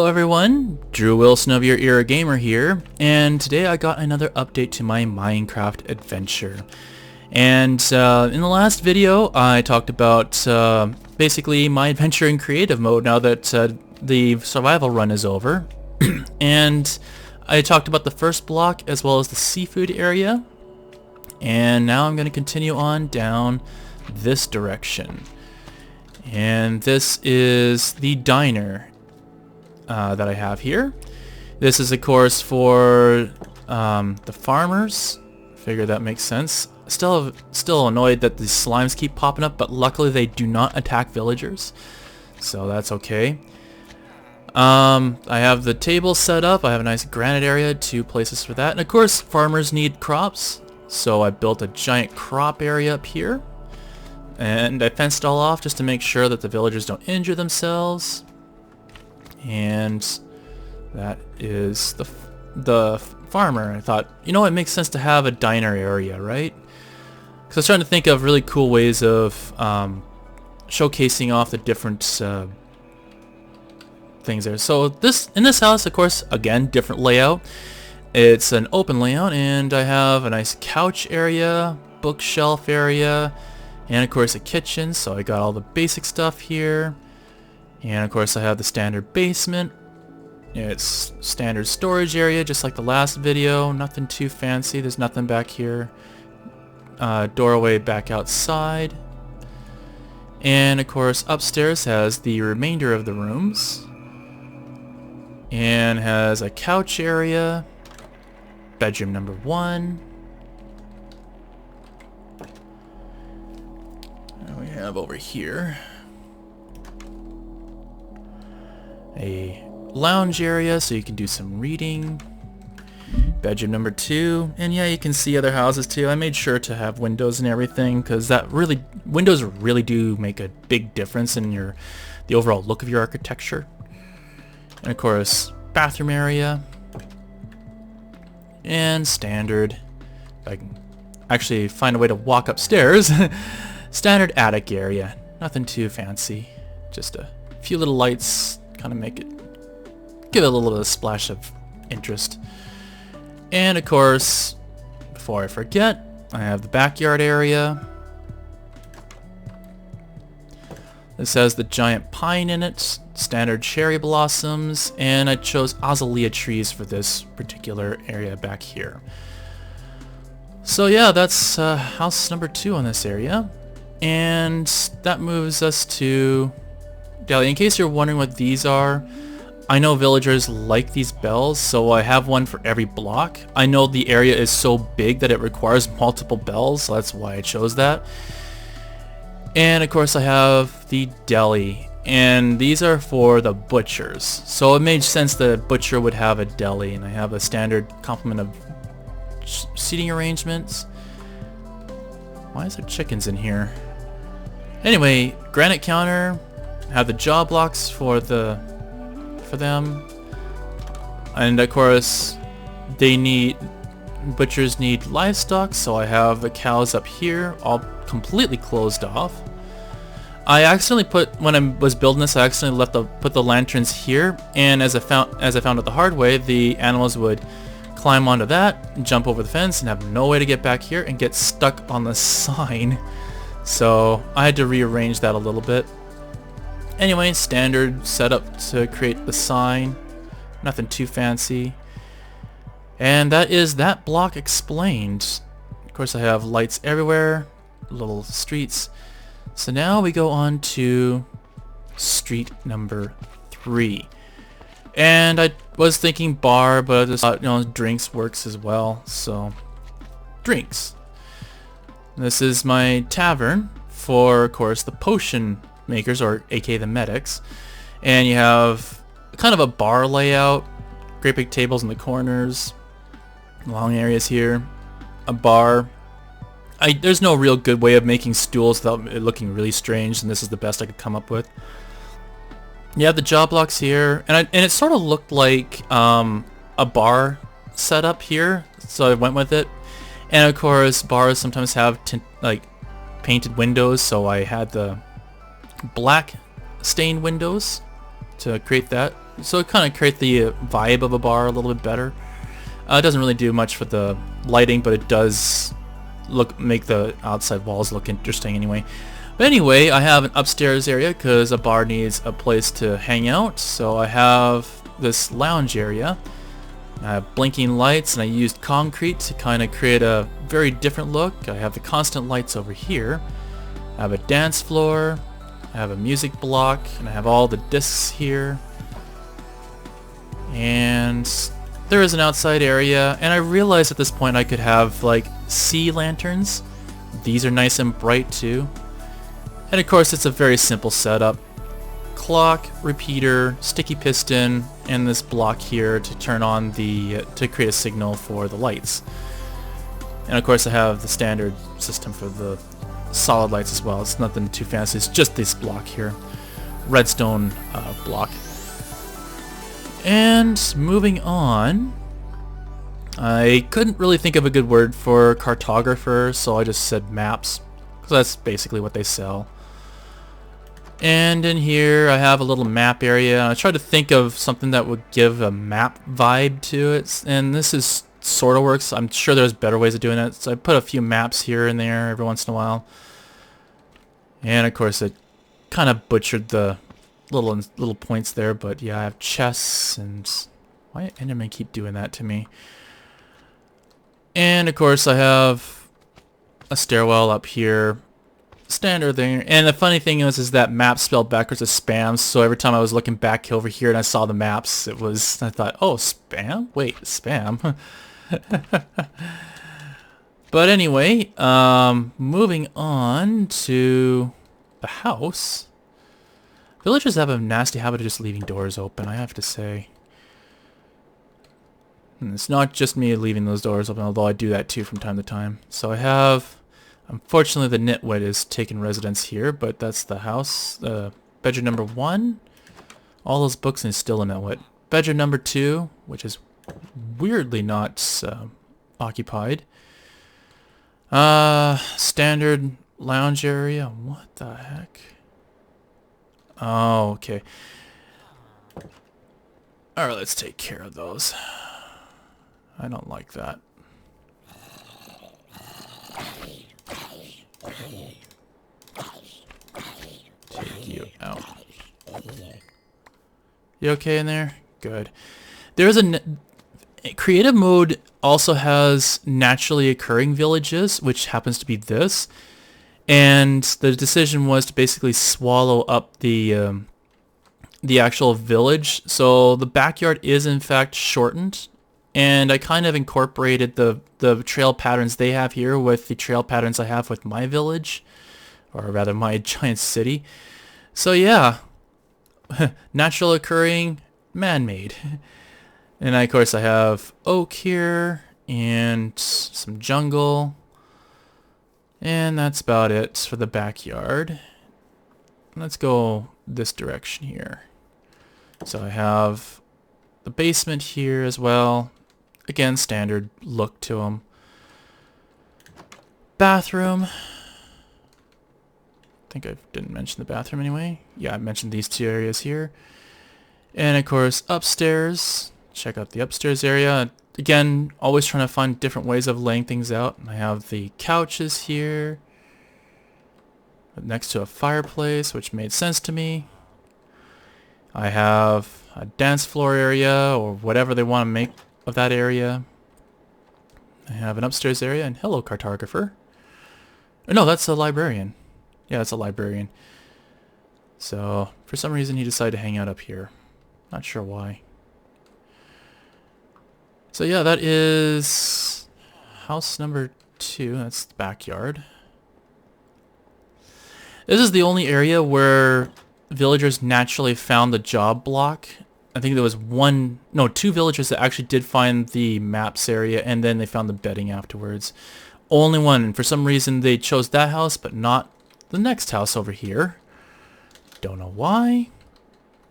everyone, Drew Wilson of Your Era Gamer here, and today I got another update to my Minecraft adventure. And in the last video I talked about basically my adventure in creative mode now that the survival run is over. And I talked about the first block as well as the seafood area, and now I'm going to continue on down this direction. And this is the diner that I have here. This is of course for the farmers. Figure that makes sense. Still annoyed that the slimes keep popping up, but luckily they do not attack villagers, so that's okay. I have the table set up. I have a nice granite area, 2 places for that, and of course farmers need crops, so I built a giant crop area up here, and I fenced all off just to make sure that the villagers don't injure themselves. And that is the farmer. I thought, you know, it makes sense to have a diner area, right? Because I was trying to think of really cool ways of showcasing off the different things there. So in this house, of course, again, different layout. It's an open layout, and I have a nice couch area, bookshelf area, and of course a kitchen. So I got all the basic stuff here. And of course I have the standard basement. It's standard storage area just like the last video. Nothing too fancy. There's nothing back here. Doorway back outside. And of course upstairs has the remainder of the rooms. And has a couch area. Bedroom number 1. And we have over here a lounge area so you can do some reading. Bedroom number 2, and yeah, you can see other houses too. I made sure to have windows and everything because windows really do make a big difference in the overall look of your architecture. And of course, bathroom area, and standard. If I can actually find a way to walk upstairs. Standard attic area. Nothing too fancy. Just a few little lights. Kind of give it a little bit of a splash of interest. And of course, before I forget, I have the backyard area. This has the giant pine in it, standard cherry blossoms, and I chose azalea trees for this particular area back here. So yeah, that's house number 2 on this area. And that moves us to Deli. In case you're wondering what these are, I know villagers like these bells, so I have one for every block. I know the area is so big that it requires multiple bells, so that's why I chose that. And of course I have the deli, and these are for the butchers. So it made sense that a butcher would have a deli, and I have a standard complement of seating arrangements. Why is there chickens in here? Anyway, granite counter. Have the jaw blocks for them, and of course butchers need livestock, so I have the cows up here all completely closed off. I accidentally when I was building this, I accidentally put the lanterns here, and as I found it the hard way, the animals would climb onto that, jump over the fence, and have no way to get back here and get stuck on the sign. So I had to rearrange that a little bit. Anyway, standard setup to create the sign. Nothing too fancy. And that is that block explained. Of course I have lights everywhere, little streets. So now we go on to street number 3. And I was thinking bar, but I just thought, you know, drinks works as well. So drinks. This is my tavern for, of course, the potion makers, or aka the medics. And you have kind of a bar layout, great big tables in the corners, long areas here, a bar. There's no real good way of making stools without it looking really strange, and this is the best I could come up with. You have the jaw blocks here, and it sort of looked like a bar setup here, so I went with it. And of course, bars sometimes have painted windows, so I had the black stained windows to create that so it kind of creates the vibe of a bar a little bit better. It doesn't really do much for the lighting, but it does make the outside walls look interesting anyway. But anyway, I have an upstairs area because a bar needs a place to hang out. So I have this lounge area. I have blinking lights, and I used concrete to kind of create a very different look. I have the constant lights over here. I have a dance floor. I have a music block, and I have all the discs here. And there is an outside area, and I realized at this point I could have like sea lanterns. These are nice and bright too. And of course it's a very simple setup. Clock, repeater, sticky piston, and this block here to turn on to create a signal for the lights. And of course I have the standard system for the solid lights as well. It's nothing too fancy, it's just this block here. Redstone block. And moving on, I couldn't really think of a good word for cartographer, so I just said maps, because that's basically what they sell. And in here I have a little map area. I tried to think of something that would give a map vibe to it, and this is sort of works. I'm sure there's better ways of doing it, so I put a few maps here and there every once in a while. And of course it kind of butchered the little points there, but yeah, I have chests, and why Enderman keep doing that to me? And of course I have a stairwell up here, standard thing. And the funny thing is that map spelled backwards is spam, so every time I was looking back over here and I saw the maps, I thought, oh, spam? Wait, spam? But anyway, moving on to the house. Villagers have a nasty habit of just leaving doors open, I have to say. And it's not just me leaving those doors open, although I do that too from time to time. So I have, unfortunately the nitwit is taking residence here, but that's the house. Bedroom number 1, all those books, and it's still a nitwit. Bedroom number 2, which is weirdly not occupied. Standard lounge area, what the heck? Oh, okay. Alright, let's take care of those. I don't like that. Take you out. You okay in there? Good. There's creative mode also has naturally occurring villages, which happens to be this. And the decision was to basically swallow up the actual village. So the backyard is in fact shortened, and I kind of incorporated the trail patterns they have here with the trail patterns I have with my village, or rather my giant city. So yeah, natural occurring, man-made. And of course I have oak here and some jungle. And that's about it for the backyard. Let's go this direction here. So I have the basement here as well. Again, standard look to them. Bathroom. I think I didn't mention the bathroom anyway. Yeah, I mentioned these two areas here. And of course, upstairs. Check out the upstairs area. Again, always trying to find different ways of laying things out. I have the couches here next to a fireplace, which made sense to me. I have a dance floor area, or whatever they want to make of that area. I have an upstairs area, and hello, cartographer. Oh, no, that's a librarian. Yeah, that's a librarian. So, for some reason, he decided to hang out up here. Not sure why. So yeah, that is house number 2. That's the backyard. This is the only area where villagers naturally found the job block. I think there was two villagers that actually did find the maps area, and then they found the bedding afterwards. Only one, and for some reason they chose that house, but not the next house over here. Don't know why,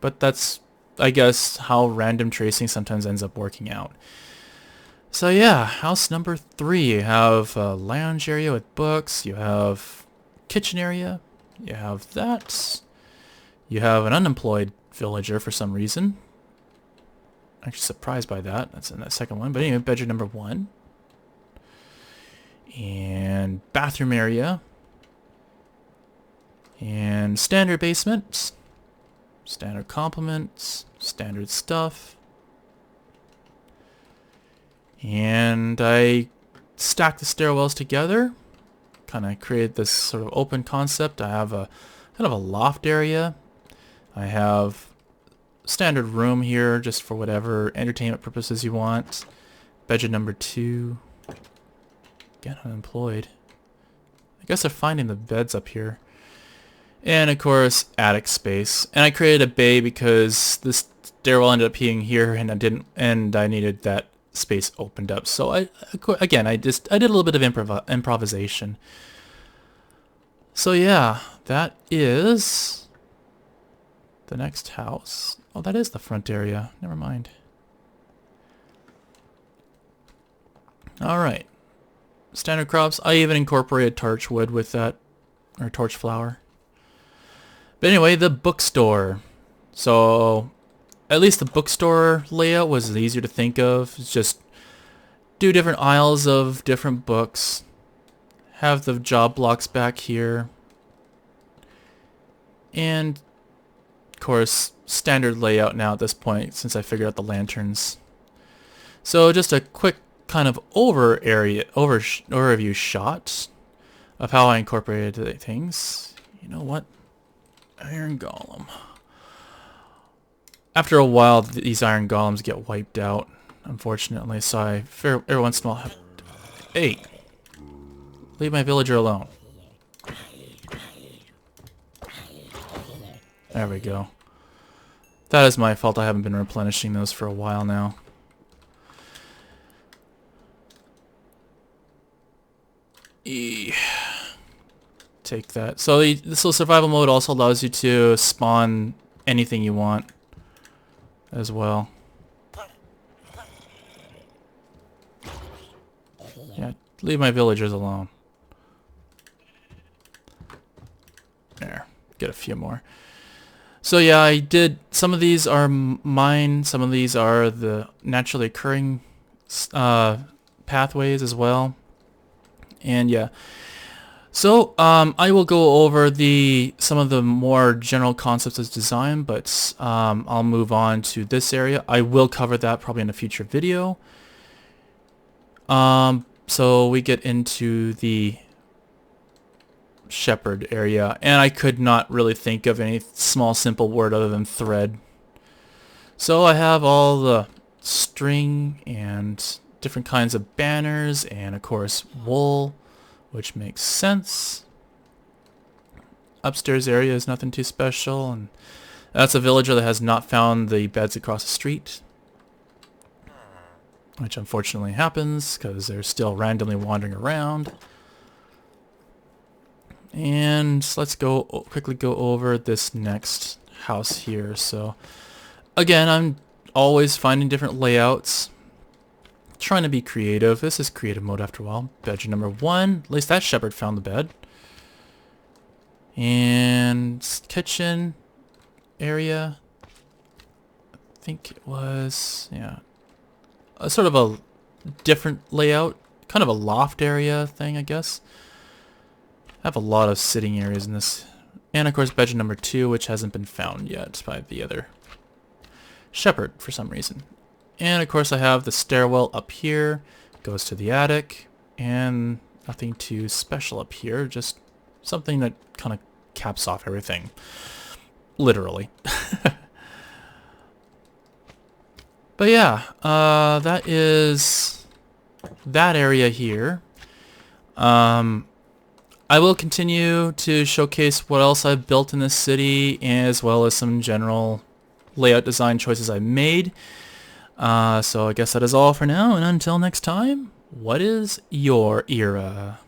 but that's, I guess, how random tracing sometimes ends up working out. So yeah, house number 3. You have a lounge area with books. You have kitchen area. You have that. You have an unemployed villager for some reason. Actually surprised by that. That's in that second one. But anyway, bedroom number 1. And bathroom area. And standard basement. Standard compliments. Standard stuff. And I stacked the stairwells together. Kind of created this sort of open concept. I have a kind of a loft area. I have standard room here just for whatever entertainment purposes you want. Bedroom number 2. Again, unemployed. I guess they're finding the beds up here. And of course, attic space. And I created a bay because this stairwell ended up being here, and I needed that space opened up. So I did a little bit of improvisation. So yeah, that is the next house. Oh, that is the front area. Never mind. All right. Standard crops. I even incorporated torch wood with that, or torch flower. But anyway, the bookstore. So at least the bookstore layout was easier to think of. It's just do different aisles of different books. Have the job blocks back here. And of course, standard layout now at this point since I figured out the lanterns. So just a quick kind of overview shot of how I incorporated the things. You know what? Iron Golem. After a while, these iron golems get wiped out, unfortunately, so I every once in a while have... Hey! Leave my villager alone. There we go. That is my fault. I haven't been replenishing those for a while now. Take that. So this little survival mode also allows you to spawn anything you want as well. Yeah, leave my villagers alone. There, get a few more. So yeah, I did, some of these are mine, some of these are the naturally occurring pathways as well. And yeah. So I will go over some of the more general concepts of design, but I'll move on to this area. I will cover that probably in a future video. So we get into the shepherd area, and I could not really think of any small simple word other than thread. So I have all the string and different kinds of banners, and of course wool, which makes sense. Upstairs area is nothing too special, and that's a villager that has not found the beds across the street, which unfortunately happens because they're still randomly wandering around. And let's quickly go over this next house here. So again, I'm always finding different layouts, trying to be creative. This is creative mode after a while. Bedroom number 1, at least that shepherd found the bed. And kitchen area, I think it was, yeah, a sort of a different layout, kind of a loft area thing, I guess. I have a lot of sitting areas in this. And of course bedroom number 2, which hasn't been found yet by the other shepherd for some reason. And of course I have the stairwell up here, goes to the attic, and nothing too special up here, just something that kind of caps off everything. Literally. But yeah, that is that area here. I will continue to showcase what else I've built in this city, as well as some general layout design choices I made. So I guess that is all for now, and until next time, what is your era?